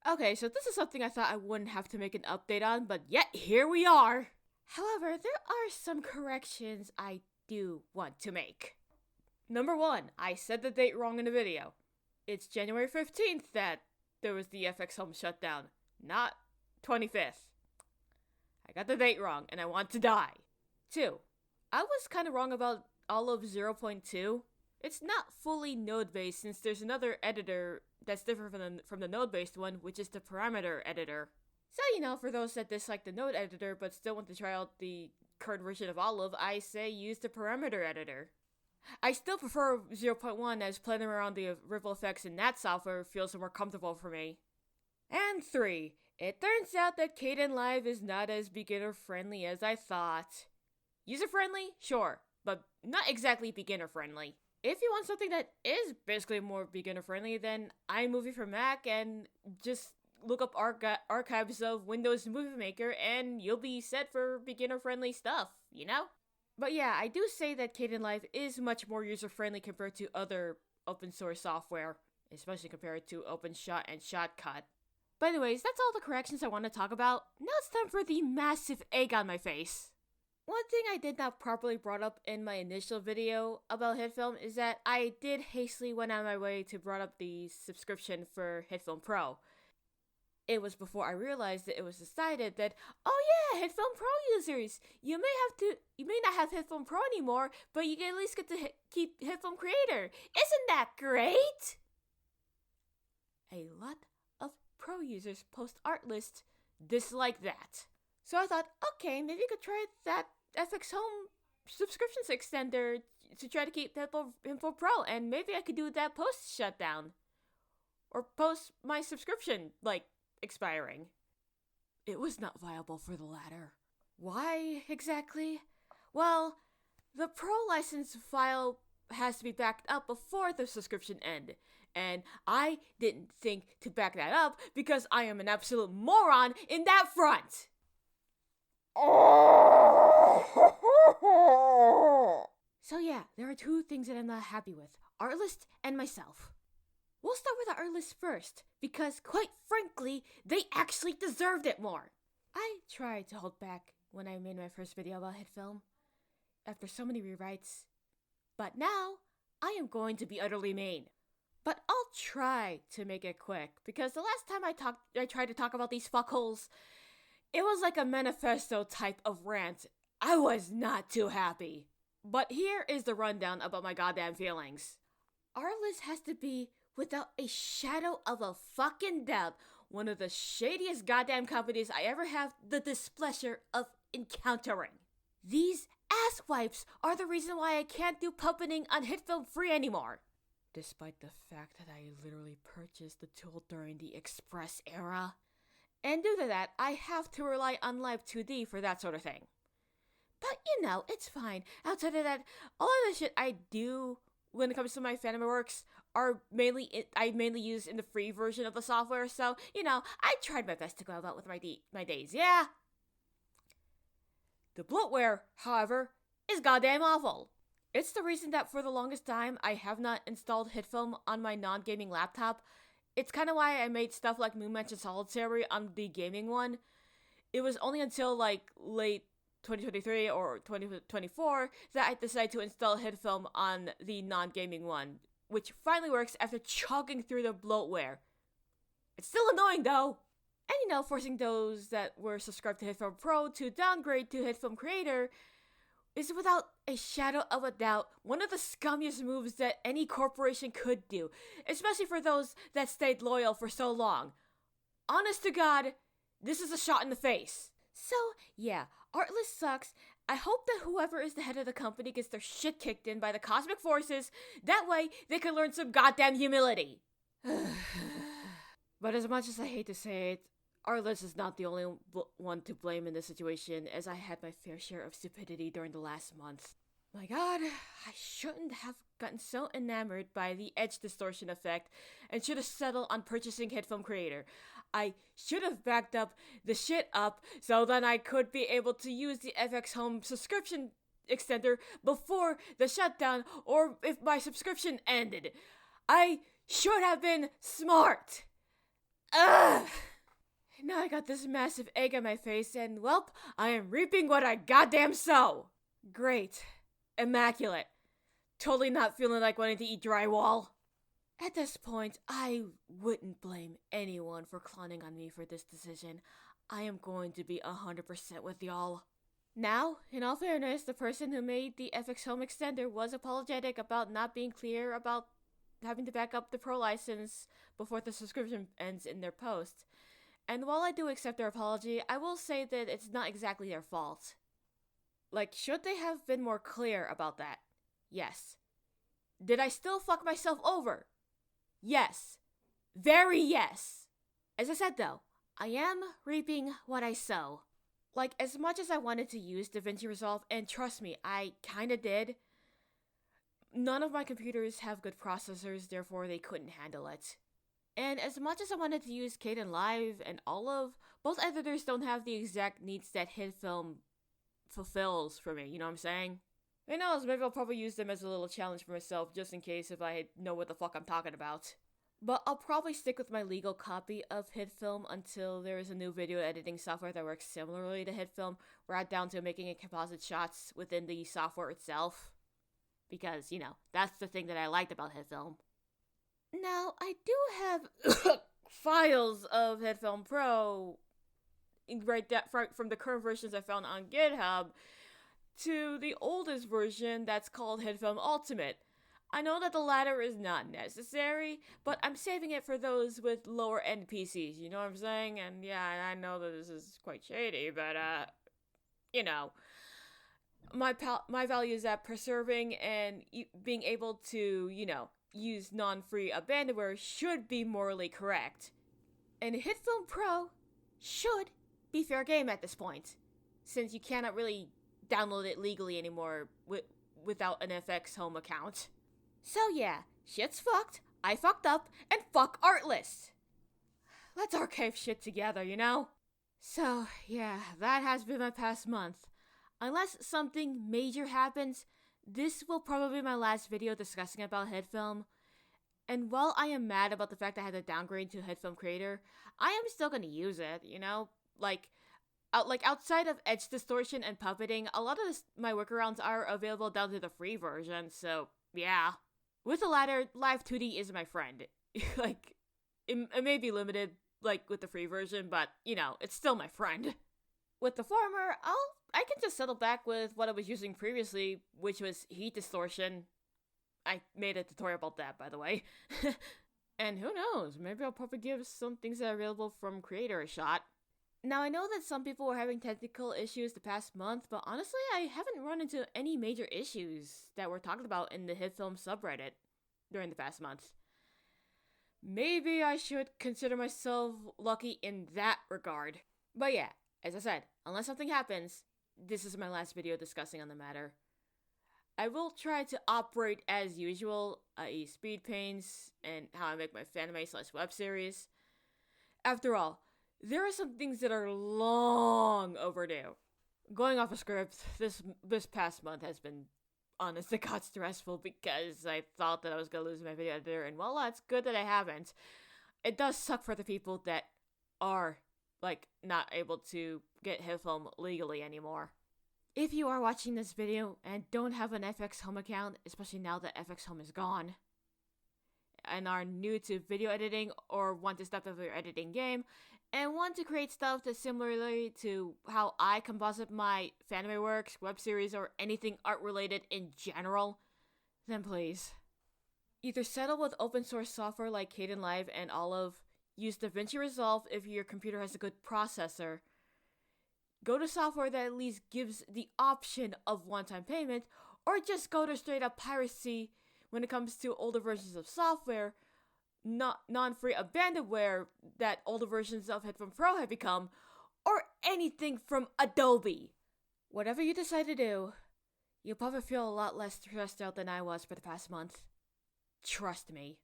Okay, so this is something I thought I wouldn't have to make an update on, but yet here we are! However, there are some corrections I do want to make. Number 1, I said the date wrong in the video. It's January 15th that there was the FX Home shutdown, not 25th. I got the date wrong, and I want to die. 2, I was kind of wrong about all of 0.2. It's not fully node-based since there's another editor that's different from the node-based one, which is the parameter editor. So, for those that dislike the node editor but still want to try out the current version of Olive, I say use the parameter editor. I still prefer 0.1 as playing around the ripple effects in that software feels more comfortable for me. And 3, it turns out that Kdenlive is not as beginner-friendly as I thought. User-friendly? Sure, but not exactly beginner-friendly. If you want something that is basically more beginner-friendly, then iMovie for Mac and just look up archives of Windows Movie Maker and you'll be set for beginner-friendly stuff, But yeah, I do say that Kdenlive is much more user-friendly compared to other open source software, especially compared to OpenShot and Shotcut. But anyways, that's all the corrections I want to talk about. Now it's time for the massive egg on my face. One thing I did not properly brought up in my initial video about HitFilm is that I did hastily went out of my way to brought up the subscription for HitFilm Pro. It was before I realized that it was decided that, oh yeah, HitFilm Pro users, you may not have HitFilm Pro anymore, but you can at least get to keep HitFilm Creator. Isn't that great? A lot of Pro users post art lists dislike that. So I thought, okay, maybe you could try that FX Home subscriptions extender to try to keep HitFilm Pro, and maybe I could do that post shutdown. Or post my subscription, expiring. It was not viable for the latter. Why exactly? Well, the Pro license file has to be backed up before the subscription end. And I didn't think to back that up because I am an absolute moron in that front. So yeah, there are 2 things that I'm not happy with. Artlist and myself. We'll start with the Artlist first, because quite frankly, they actually deserved it more. I tried to hold back when I made my first video about HitFilm, after so many rewrites, but now I am going to be utterly mean. But I'll try to make it quick, because the last time I tried to talk about these fuckholes, it was like a manifesto type of rant. I was not too happy. But here is the rundown about my goddamn feelings. Artlist has to be, without a shadow of a fucking doubt, one of the shadiest goddamn companies I ever have the displeasure of encountering. These asswipes are the reason why I can't do puppeting on HitFilm Free anymore. Despite the fact that I literally purchased the tool during the Express era. And due to that, I have to rely on Live 2D for that sort of thing. But it's fine. Outside of that, all of the shit I do when it comes to my Phantom Works I mainly use in the free version of the software, so, I tried my best to go about with my days, yeah? The bloatware, however, is goddamn awful. It's the reason that for the longest time, I have not installed HitFilm on my non-gaming laptop. It's kind of why I made stuff like Moon Mansion Solitary on the gaming one. It was only until, late 2023 or 2024 that I decided to install HitFilm on the non-gaming one, which finally works after chugging through the bloatware. It's still annoying though! And forcing those that were subscribed to HitFilm Pro to downgrade to HitFilm Creator is without a shadow of a doubt one of the scummiest moves that any corporation could do, especially for those that stayed loyal for so long. Honest to God, this is a shot in the face. So, yeah, Artlist sucks. I hope that whoever is the head of the company gets their shit kicked in by the cosmic forces. That way, they can learn some goddamn humility. But as much as I hate to say it, Artlist is not the only one to blame in this situation, as I had my fair share of stupidity during the last month. My god, I shouldn't have gotten so enamored by the edge distortion effect and should have settled on purchasing HitFilm Creator. I should have backed up the shit up so that I could be able to use the FX Home subscription extender before the shutdown or if my subscription ended. I should have been smart. Ugh! I got this massive egg on my face and, welp, I am reaping what I goddamn sow. Great. Immaculate. Totally not feeling like wanting to eat drywall. At this point, I wouldn't blame anyone for clowning on me for this decision. I am going to be 100% with y'all. Now, in all fairness, the person who made the FX Home extender was apologetic about not being clear about having to back up the Pro license before the subscription ends in their post. And while I do accept their apology, I will say that it's not exactly their fault. Like, should they have been more clear about that? Yes. Did I still fuck myself over? Yes. Very yes. As I said though, I am reaping what I sow. Like, as much as I wanted to use DaVinci Resolve, and trust me, I kinda did, none of my computers have good processors, therefore they couldn't handle it. And as much as I wanted to use Kdenlive and Olive, both editors don't have the exact needs that HitFilm fulfills for me, you know what I'm saying? Who knows, maybe I'll probably use them as a little challenge for myself, just in case if I know what the fuck I'm talking about. But I'll probably stick with my legal copy of HitFilm until there is a new video editing software that works similarly to HitFilm, right down to making a composite shots within the software itself. Because, you know, that's the thing that I liked about HitFilm. Now, I do have files of HitFilm Pro, right from the current versions I found on GitHub, to the oldest version that's called HitFilm Ultimate. I know that the latter is not necessary, but I'm saving it for those with lower end PCs, you know what I'm saying? And yeah, I know that this is quite shady, but you know, my value is that preserving and being able to, you know, use non-free abandonware should be morally correct. And HitFilm Pro should be fair game at this point, since you cannot really download it legally anymore without an FX Home account. So yeah, shit's fucked, I fucked up, and fuck Artlist. Let's archive shit together, you know? So yeah, that has been my past month. Unless something major happens, this will probably be my last video discussing about HitFilm. And while I am mad about the fact I had to downgrade to HitFilm Creator, I am still gonna use it, you know? Like outside of edge distortion and puppeting, a lot of my workarounds are available down to the free version, so yeah. With the latter, Live 2D is my friend. Like, it may be limited, like, with the free version, but, you know, it's still my friend. With the former, I can just settle back with what I was using previously, which was heat distortion. I made a tutorial about that, by the way. And who knows, maybe I'll probably give some things that are available from Creator a shot. Now, I know that some people were having technical issues the past month, but honestly, I haven't run into any major issues that were talked about in the HitFilm subreddit during the past month. Maybe I should consider myself lucky in that regard. But yeah, as I said, unless something happens, this is my last video discussing on the matter. I will try to operate as usual, i.e. speed paints, and how I make my fanime/web series. After all, there are some things that are long overdue. Going off a script, this past month has been, honest to God, stressful because I thought that I was going to lose my video editor, and well, it's good that I haven't. It does suck for the people that are, like, not able to get HitFilm legally anymore. If you are watching this video and don't have an FX Home account, especially now that FX Home is gone, and are new to video editing or want to step up your editing game, and want to create stuff that's similarly to how I composite my fanime works, web series, or anything art-related in general, then please. Either settle with open source software like Kdenlive and Olive, use DaVinci Resolve if your computer has a good processor, go to software that at least gives the option of one-time payment, or just go to straight-up piracy when it comes to older versions of software, not non-free abandonware that older versions of HitFilm Pro have become, or anything from Adobe. Whatever you decide to do, you'll probably feel a lot less stressed out than I was for the past month. Trust me.